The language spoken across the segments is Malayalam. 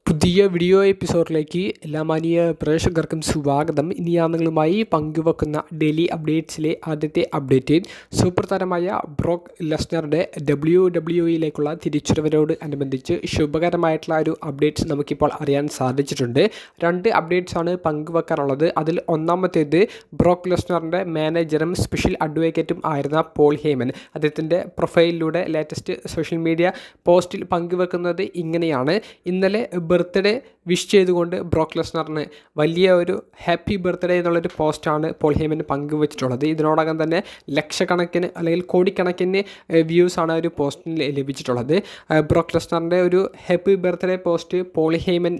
പുതിയ വീഡിയോ എപ്പിസോഡിലേക്ക് എല്ലാ മാന്യ പ്രേക്ഷകർക്കും സ്വാഗതം. ഇനി ഞാൻ നിങ്ങളുമായി പങ്കുവെക്കുന്ന ഡെയിലി അപ്ഡേറ്റ്സിലെ ആദ്യത്തെ അപ്ഡേറ്റ് സൂപ്പർ താരമായ ബ്രോക്ക് ലെസ്നറുടെ WWE തിരിച്ചുവരവോട് അനുബന്ധിച്ച് ശുഭകരമായിട്ടുള്ള ഒരു അപ്ഡേറ്റ്സ് നമുക്കിപ്പോൾ അറിയാൻ സാധിച്ചിട്ടുണ്ട്. രണ്ട് അപ്ഡേറ്റ്സ് ആണ് പങ്കുവെക്കാനുള്ളത്. അതിൽ ഒന്നാമത്തേത് ബ്രോക്ക് ലെസ്നറിൻ്റെ മാനേജറും സ്പെഷ്യൽ അഡ്വക്കേറ്റും ആയിരുന്ന പോൾ ഹേമൻ അദ്ദേഹത്തിൻ്റെ പ്രൊഫൈലിലൂടെ ലേറ്റസ്റ്റ് സോഷ്യൽ മീഡിയ പോസ്റ്റിൽ പങ്കുവെക്കുന്നത് ഇങ്ങനെയാണ്. ഇന്നലെ ബർത്ത്ഡേ വിഷ് ചെയ്തുകൊണ്ട് ബ്രോക്ക് ലെസ്നറിന് വലിയ ഒരു ഹാപ്പി ബർത്ത്ഡേ എന്നുള്ളൊരു പോസ്റ്റാണ് പോൾ ഹേമൻ പങ്കുവച്ചിട്ടുള്ളത്. ഇതിനോടകം തന്നെ ലക്ഷക്കണക്കിന് അല്ലെങ്കിൽ കോടിക്കണക്കിന് വ്യൂസാണ് ഒരു പോസ്റ്റിൽ ലഭിച്ചിട്ടുള്ളത്. ബ്രോക്ക് ലെസ്നറിൻ്റെ ഒരു happy birthday post Paul Heyman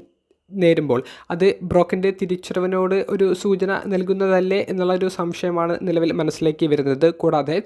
നേരുമ്പോൾ അത് ബ്രോക്കിൻ്റെ തിരിച്ചുവരവിനോട് ഒരു സൂചന നൽകുന്നതല്ലേ എന്നുള്ളൊരു സംശയമാണ് നിലവിൽ മനസ്സിലേക്ക് വരുന്നത്. കൂടാതെ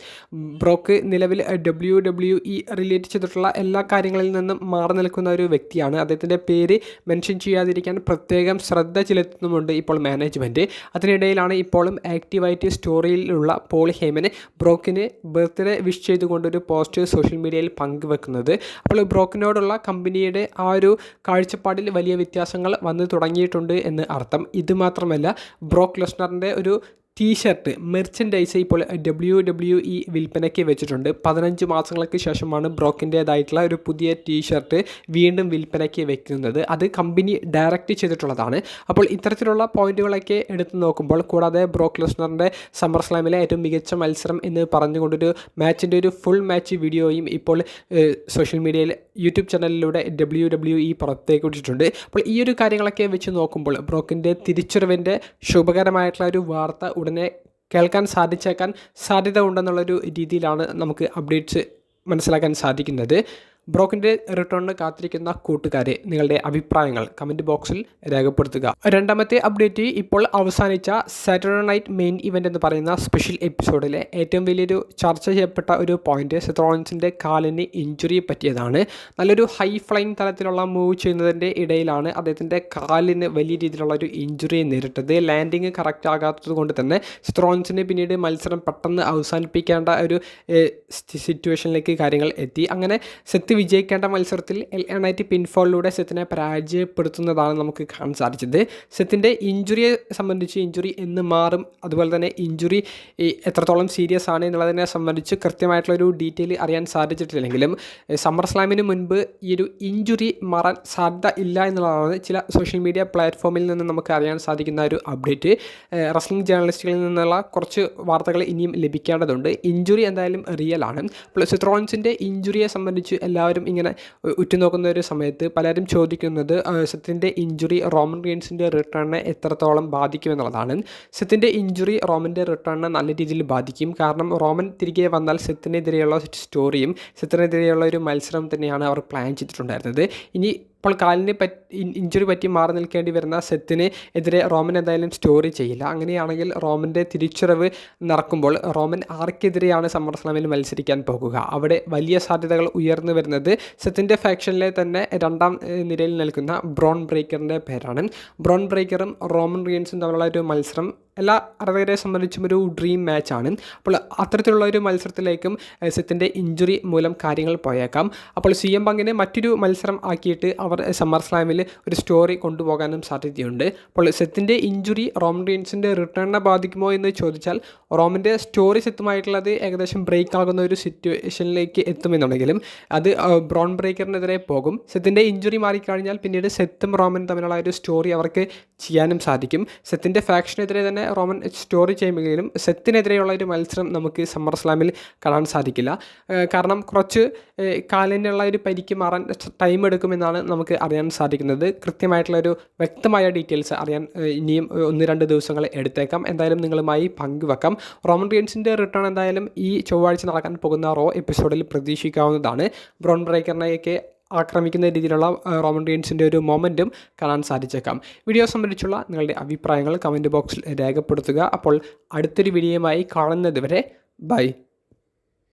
ബ്രോക്ക് നിലവിൽ WWE റിലേറ്റ് ചെയ്തിട്ടുള്ള എല്ലാ കാര്യങ്ങളിൽ നിന്നും മാറി നിൽക്കുന്ന ഒരു വ്യക്തിയാണ്. അദ്ദേഹത്തിൻ്റെ പേര് മെൻഷൻ ചെയ്യാതിരിക്കാൻ പ്രത്യേകം ശ്രദ്ധ ചെലുത്തുന്നുമുണ്ട് ഇപ്പോൾ മാനേജ്മെൻറ്റ്. അതിനിടയിലാണ് ഇപ്പോഴും ആക്റ്റീവായിട്ട് സ്റ്റോറിയിലുള്ള പോൾ ഹേമന് ബ്രോക്കിന് ബർത്ത്ഡേ വിഷ് ചെയ്തുകൊണ്ടൊരു പോസ്റ്റ് സോഷ്യൽ മീഡിയയിൽ പങ്കുവെക്കുന്നത്. അപ്പോൾ ബ്രോക്കിനോടുള്ള കമ്പനിയുടെ ആ ഒരു കാഴ്ചപ്പാടിൽ വലിയ വ്യത്യാസങ്ങൾ വന്നു തുടങ്ങിയിട്ടുണ്ട് എന്ന് അർത്ഥം. ഇത് മാത്രമല്ല, ബ്രോക്ക് ലെസ്നറിൻ്റെ ഒരു ടീഷർട്ട് മെർച്ചൻഡൈസ് ഇപ്പോൾ WWE വിൽപ്പനയ്ക്ക് വെച്ചിട്ടുണ്ട്. 15 മാസങ്ങൾക്ക് ശേഷമാണ് ബ്രോക്കിൻ്റേതായിട്ടുള്ള ഒരു പുതിയ ടീഷർട്ട് വീണ്ടും വിൽപ്പനയ്ക്ക് വെക്കുന്നത്. അത് കമ്പനി ഡയറക്റ്റ് ചെയ്തിട്ടുള്ളതാണ്. അപ്പോൾ ഇത്തരത്തിലുള്ള പോയിന്റുകളൊക്കെ എടുത്തു നോക്കുമ്പോൾ, കൂടാതെ ബ്രോക്ക് ലെസ്നറിൻ്റെ സമ്മർ സ്ലാമിലെ ഏറ്റവും മികച്ച മത്സരം എന്ന് പറഞ്ഞുകൊണ്ടൊരു മാച്ചിൻ്റെ ഒരു ഫുൾ മാച്ച് വീഡിയോയും ഇപ്പോൾ സോഷ്യൽ മീഡിയയിൽ യൂട്യൂബ് ചാനലിലൂടെ WWE പുറത്തേക്ക് വിട്ടിട്ടുണ്ട്. അപ്പോൾ ഈ ഒരു കാര്യങ്ങളൊക്കെ വെച്ച് നോക്കുമ്പോൾ ബ്രോക്കിൻ്റെ തിരിച്ചുവരവിൻ്റെ ശുഭകരമായിട്ടുള്ള ഒരു വാർത്ത ഉടനെ കേൾക്കാൻ സാധ്യത ഉണ്ടെന്നുള്ളൊരു രീതിയിലാണ് നമുക്ക് അപ്ഡേറ്റ്സ് മനസ്സിലാക്കാൻ സാധിക്കുന്നത്. ബ്രോക്കിൻ്റെ റിട്ടേണിന് കാത്തിരിക്കുന്ന കൂട്ടുകാരെ, നിങ്ങളുടെ അഭിപ്രായങ്ങൾ കമൻറ്റ് ബോക്സിൽ രേഖപ്പെടുത്തുക. രണ്ടാമത്തെ അപ്ഡേറ്റ്, ഇപ്പോൾ അവസാനിച്ച സാറ്റർഡേ നൈറ്റ് മെയിൻ ഇവൻ്റ് എന്ന് പറയുന്ന സ്പെഷ്യൽ എപ്പിസോഡിലെ ഏറ്റവും വലിയൊരു ചർച്ച ചെയ്യപ്പെട്ട ഒരു പോയിന്റ് സെത്ത് റോളിൻസിൻ്റെ കാലിന് ഇഞ്ചുറി പറ്റിയതാണ്. നല്ലൊരു ഹൈ ഫ്ലൈങ് തലത്തിലുള്ള മൂവ് ചെയ്യുന്നതിൻ്റെ ഇടയിലാണ് അദ്ദേഹത്തിൻ്റെ കാലിന് വലിയ രീതിയിലുള്ള ഒരു ഇഞ്ചുറി നേരിട്ടത്. ലാൻഡിങ് കറക്റ്റ് ആകാത്തത് കൊണ്ട് തന്നെ സെത്ത് റോളിൻസിന് പിന്നീട് മത്സരം പെട്ടെന്ന് അവസാനിപ്പിക്കേണ്ട ഒരു സിറ്റുവേഷനിലേക്ക് കാര്യങ്ങൾ എത്തി. അങ്ങനെ സെത്ത് വിജയിക്കേണ്ട മത്സരത്തിൽ LA Knight പിൻഫോളിലൂടെ സെത്തിനെ പരാജയപ്പെടുത്തുന്നതാണ് നമുക്ക് കാണാൻ സാധിച്ചത്. സെത്തിൻ്റെ ഇഞ്ചുറിയെ സംബന്ധിച്ച് ഇഞ്ചുറി എന്ന് മാറും, അതുപോലെ തന്നെ ഇഞ്ചുറി എത്രത്തോളം സീരിയസ് ആണ് എന്നുള്ളതിനെ സംബന്ധിച്ച് കൃത്യമായിട്ടുള്ളൊരു ഡീറ്റെയിൽ അറിയാൻ സാധിച്ചിട്ടില്ലെങ്കിലും സമ്മർ സ്ലാമിന് മുൻപ് ഈ ഒരു ഇഞ്ചുറി മാറാൻ സാധ്യത ഇല്ല എന്നുള്ളതാണ് ചില സോഷ്യൽ മീഡിയ പ്ലാറ്റ്ഫോമിൽ നിന്ന് നമുക്ക് അറിയാൻ സാധിക്കുന്ന ഒരു അപ്ഡേറ്റ്. റെസ്ലിംഗ് ജേർണലിസ്റ്റുകളിൽ നിന്നുള്ള കുറച്ച് വാർത്തകൾ ഇനിയും ലഭിക്കേണ്ടതുണ്ട്. ഇഞ്ചുറി എന്തായാലും റിയൽ ആണ്. സെത്ത് റോളിൻസിൻ്റെ ഇഞ്ചുറിയെ സംബന്ധിച്ച് എല്ലാവരും ഇങ്ങനെ ഉറ്റുനോക്കുന്ന ഒരു സമയത്ത് പലരും ചോദിക്കുന്നത് സെത്തിൻ്റെ ഇഞ്ചുറി റോമൻ റീൻസിൻ്റെ റിട്ടേണിനെ എത്രത്തോളം ബാധിക്കുമെന്നുള്ളതാണ്. സെത്തിൻ്റെ ഇഞ്ചുറി റോമൻ്റെ റിട്ടേണിനെ നല്ല രീതിയിൽ ബാധിക്കും. കാരണം റോമൻ തിരികെ വന്നാൽ സെത്തിനെതിരെയുള്ള സ്റ്റോറിയും സെത്തിനെതിരെയുള്ള ഒരു മത്സരം തന്നെയാണ് അവർ പ്ലാൻ ചെയ്തിട്ടുണ്ടായിരുന്നത്. ഇനി ഇപ്പോൾ കാലിന് ഇഞ്ചുറി പറ്റി മാറി നിൽക്കേണ്ടി വരുന്ന സെത്തിന് എതിരെ റോമൻ എന്തായാലും സ്റ്റോറി ചെയ്യില്ല. അങ്ങനെയാണെങ്കിൽ റോമൻ്റെ തിരിച്ചുവരവ് നടക്കുമ്പോൾ റോമൻ ആർക്കെതിരെയാണ് സമ്മർ സ്ലാമിൽ മത്സരിക്കാൻ പോകുക? അവിടെ വലിയ സാധ്യതകൾ ഉയർന്നു വരുന്നത് സെത്തിൻ്റെ ഫാക്ഷനിലെ തന്നെ രണ്ടാം നിരയിൽ നിൽക്കുന്ന ബ്രോൺ ബ്രേക്കറിൻ്റെ പേരാണ്. ബ്രോൺ ബ്രേക്കറും റോമൻ റീൻസും തമ്മിലുള്ള ഒരു മത്സരം എല്ലാ ആരാധകരെ സംബന്ധിച്ചും ഒരു ഡ്രീം മാച്ചാണ്. അപ്പോൾ അത്തരത്തിലുള്ള ഒരു മത്സരത്തിലേക്കും സെത്തിൻ്റെ ഇഞ്ചുറി മൂലം കാര്യങ്ങൾ പോയേക്കാം. അപ്പോൾ CM പങ്കിനെ മറ്റൊരു മത്സരം ആക്കിയിട്ട് അവർ സമ്മർ സ്ലാമിൽ ഒരു സ്റ്റോറി കൊണ്ടുപോകാനും സാധ്യതയുണ്ട്. അപ്പോൾ സെത്തിൻ്റെ ഇഞ്ചുറി റോമൻ റീൻസിൻ്റെ റിട്ടേണിനെ ബാധിക്കുമോ എന്ന് ചോദിച്ചാൽ റോമൻ്റെ സ്റ്റോറി സെത്തുമായിട്ടുള്ളത് ഏകദേശം ബ്രേക്ക് ആകുന്ന ഒരു സിറ്റുവേഷനിലേക്ക് എത്തുമെന്നുണ്ടെങ്കിലും അത് ബ്രോൺ ബ്രേക്കറിനെതിരെ പോകും. സെത്തിൻ്റെ ഇഞ്ചുറി മാറിക്കഴിഞ്ഞാൽ പിന്നീട് സെത്തും റോമനും തമ്മിലുള്ള ഒരു സ്റ്റോറി അവർക്ക് ചെയ്യാനും സാധിക്കും. സെത്തിൻ്റെ ഫാക്ഷനെതിരെ തന്നെ റോമൻ സ്റ്റോറി ചെയ്യുമെങ്കിലും സെത്തിനെതിരെയുള്ള ഒരു മത്സരം നമുക്ക് സമ്മർ സ്ലാമിൽ കാണാൻ സാധിക്കില്ല. കാരണം കുറച്ച് കാലിനുള്ള ഒരു പരിക്ക് മാറാൻ ടൈം എടുക്കുമെന്നാണ് നമുക്ക് അറിയാൻ സാധിക്കുന്നത്. കൃത്യമായിട്ടുള്ളൊരു വ്യക്തമായ ഡീറ്റെയിൽസ് അറിയാൻ ഇനിയും 1-2 ദിവസങ്ങൾ എടുത്തേക്കാം. എന്തായാലും നിങ്ങളുമായി പങ്കുവെക്കാം. റോമൻ റീൻസിൻ്റെ റിട്ടേൺ എന്തായാലും ഈ ചൊവ്വാഴ്ച നടക്കാൻ പോകുന്ന റോ എപ്പിസോഡിൽ പ്രതീക്ഷിക്കാവുന്നതാണ്. ബ്രോൺ ബ്രേക്കറിനെയൊക്കെ ആക്രമിക്കുന്ന രീതിയിലുള്ള റോമൻ റീൻസിൻ്റെ ഒരു മൊമെൻറ്റും കാണാൻ സാധിച്ചേക്കാം. വീഡിയോ സംബന്ധിച്ചുള്ള നിങ്ങളുടെ അഭിപ്രായങ്ങൾ കമൻറ്റ് ബോക്സിൽ രേഖപ്പെടുത്തുക. അപ്പോൾ അടുത്തൊരു വീഡിയോയുമായി കാണുന്നത് വരെ ബൈ.